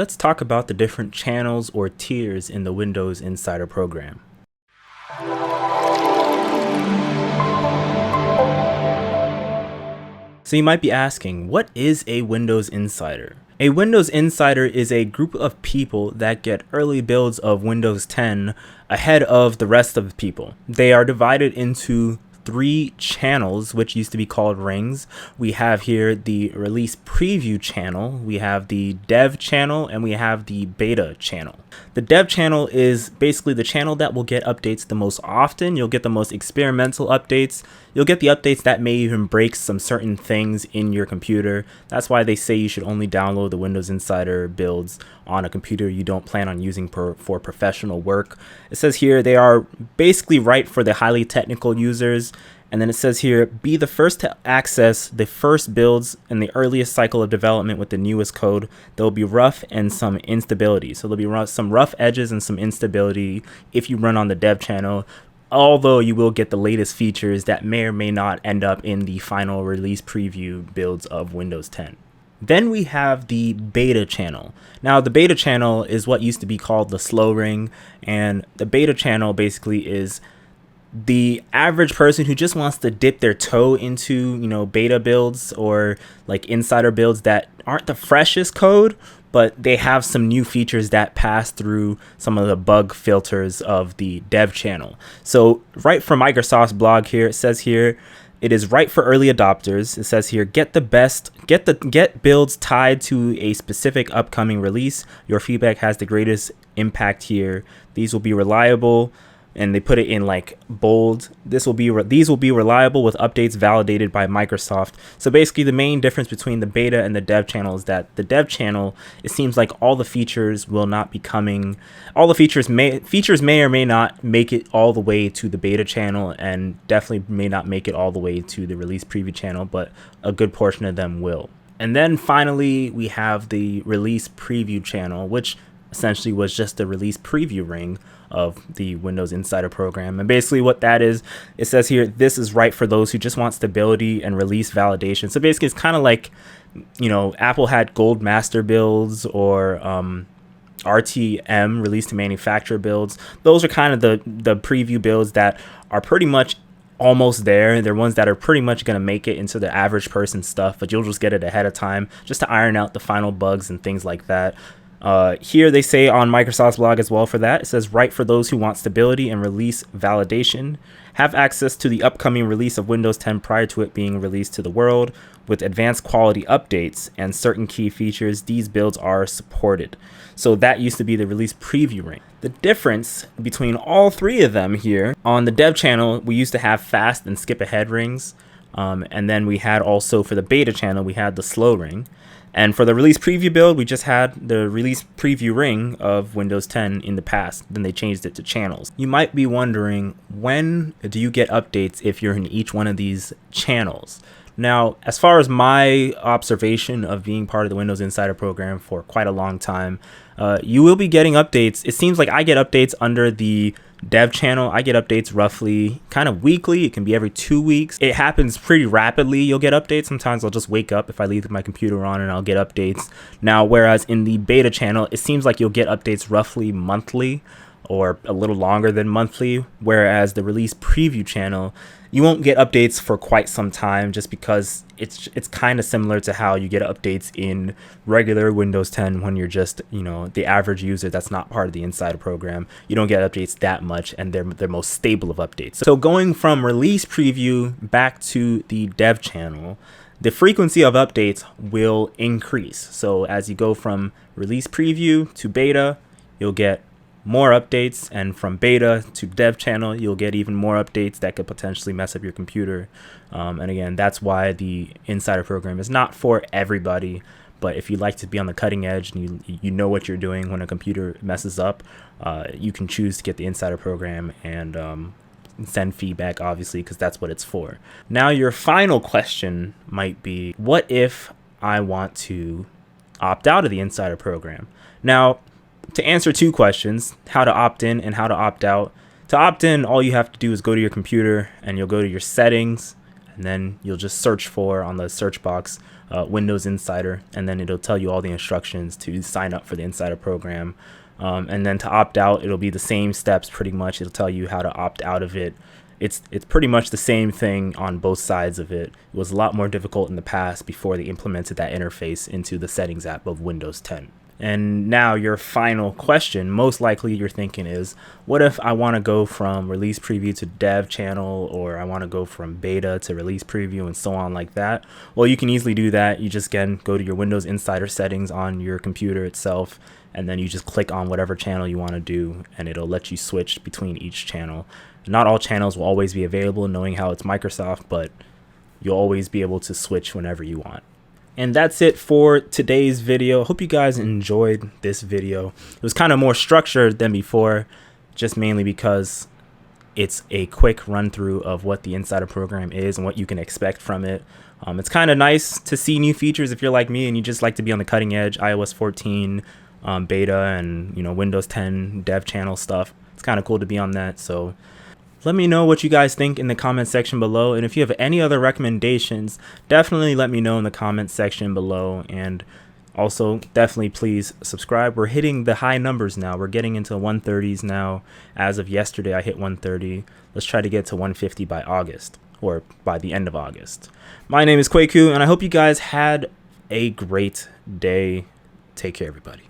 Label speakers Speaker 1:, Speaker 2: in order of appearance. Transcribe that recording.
Speaker 1: let's talk about the different channels or tiers in the Windows Insider program. So you might be asking, what is a Windows Insider? A Windows Insider is a group of people that get early builds of Windows 10 ahead of the rest of the people. They are divided into 3 channels, which used to be called rings. We have here the release preview channel, we have the dev channel, and we have the beta channel. The dev channel is basically the channel that will get updates the most often. You'll get the most experimental updates. You'll get the updates that may even break some certain things in your computer. That's why they say you should only download the Windows Insider builds on a computer you don't plan on using for professional work. It says here they are basically right for the highly technical users. And then it says here, be the first to access the first builds in the earliest cycle of development with the newest code. There will be rough and some instability. So there'll be some rough edges and some instability if you run on the dev channel, although you will get the latest features that may or may not end up in the final release preview builds of Windows 10. Then we have the beta channel. Now the beta channel is what used to be called the slow ring, and the beta channel basically is the average person who just wants to dip their toe into, beta builds or like insider builds that aren't the freshest code, but they have some new features that pass through some of the bug filters of the dev channel. So right from Microsoft's blog here, it says here, it is right for early adopters. It says here, get builds tied to a specific upcoming release. Your feedback has the greatest impact here. These will be reliable. And they put it in like bold. These will be reliable with updates validated by Microsoft. So basically the main difference between the beta and the dev channel is that the dev channel, it seems like all the features will not be coming. All the features may or may not make it all the way to the beta channel, and definitely may not make it all the way to the release preview channel, but a good portion of them will. And then finally we have the release preview channel, which essentially was just the release preview ring of the Windows Insider program. And basically what that is, it says here, this is right for those who just want stability and release validation. So basically it's kind of like, Apple had gold master builds or RTM, release to manufacturer builds. Those are kind of the preview builds that are pretty much almost there. They're ones that are pretty much going to make it into the average person stuff, but you'll just get it ahead of time just to iron out the final bugs and things like that. Here they say on Microsoft's blog as well for that, it says right for those who want stability and release validation. Have access to the upcoming release of Windows 10 prior to it being released to the world. With advanced quality updates and certain key features, these builds are supported. So that used to be the release preview ring. The difference between all 3 of them here, on the dev channel, we used to have fast and skip ahead rings. And then we had also for the beta channel, we had the slow ring. And for the release preview build, we just had the release preview ring of Windows 10 in the past. Then they changed it to channels. You might be wondering, when do you get updates if you're in each one of these channels? Now, as far as my observation of being part of the Windows Insider program for quite a long time, you will be getting updates. It seems like I get updates under the dev channel. I get updates roughly kind of weekly. It can be every 2 weeks. It happens pretty rapidly. You'll get updates. Sometimes I'll just wake up if I leave my computer on and I'll get updates. Now, whereas in the beta channel, it seems like you'll get updates roughly monthly or a little longer than monthly, whereas the release preview channel, you won't get updates for quite some time, just because it's kind of similar to how you get updates in regular Windows 10 when you're just, the average user that's not part of the Insider program. You don't get updates that much, and they're the most stable of updates. So going from release preview back to the dev channel, the frequency of updates will increase. So as you go from release preview to beta, you'll get more updates, and from beta to dev channel, you'll get even more updates that could potentially mess up your computer. And again, that's why the Insider program is not for everybody. But if you like to be on the cutting edge and you know what you're doing when a computer messes up, you can choose to get the Insider program and send feedback, obviously, because that's what it's for. Now, your final question might be, what if I want to opt out of the Insider program? Now, to answer 2 questions, how to opt in and how to opt out. To opt in, all you have to do is go to your computer and you'll go to your settings, and then you'll just search for on the search box Windows Insider, and then it'll tell you all the instructions to sign up for the Insider program. And then to opt out, it'll be the same steps pretty much. It'll tell you how to opt out of it. It's pretty much the same thing on both sides of it. It was a lot more difficult in the past before they implemented that interface into the settings app of Windows 10. And now your final question, most likely you're thinking is, what if I want to go from release preview to dev channel, or I want to go from beta to release preview and so on like that? Well, you can easily do that. You just, again, go to your Windows Insider settings on your computer itself, and then you just click on whatever channel you want to do, and it'll let you switch between each channel. Not all channels will always be available, knowing how it's Microsoft, but you'll always be able to switch whenever you want. And that's it for today's video. Hope you guys enjoyed this video. It was kind of more structured than before, just mainly because it's a quick run through of what the Insider program is and what you can expect from it. It's kind of nice to see new features if you're like me and you just like to be on the cutting edge. iOS 14 beta and Windows 10 dev channel stuff. It's kind of cool to be on that. So let me know what you guys think in the comment section below, and if you have any other recommendations, definitely let me know in the comment section below. And also definitely please subscribe. We're hitting the high numbers now. We're getting into 130s now. As of yesterday, I hit 130. Let's try to get to 150 by August, or by the end of August. My name is Kwaku, and I hope you guys had a great day. Take care, everybody.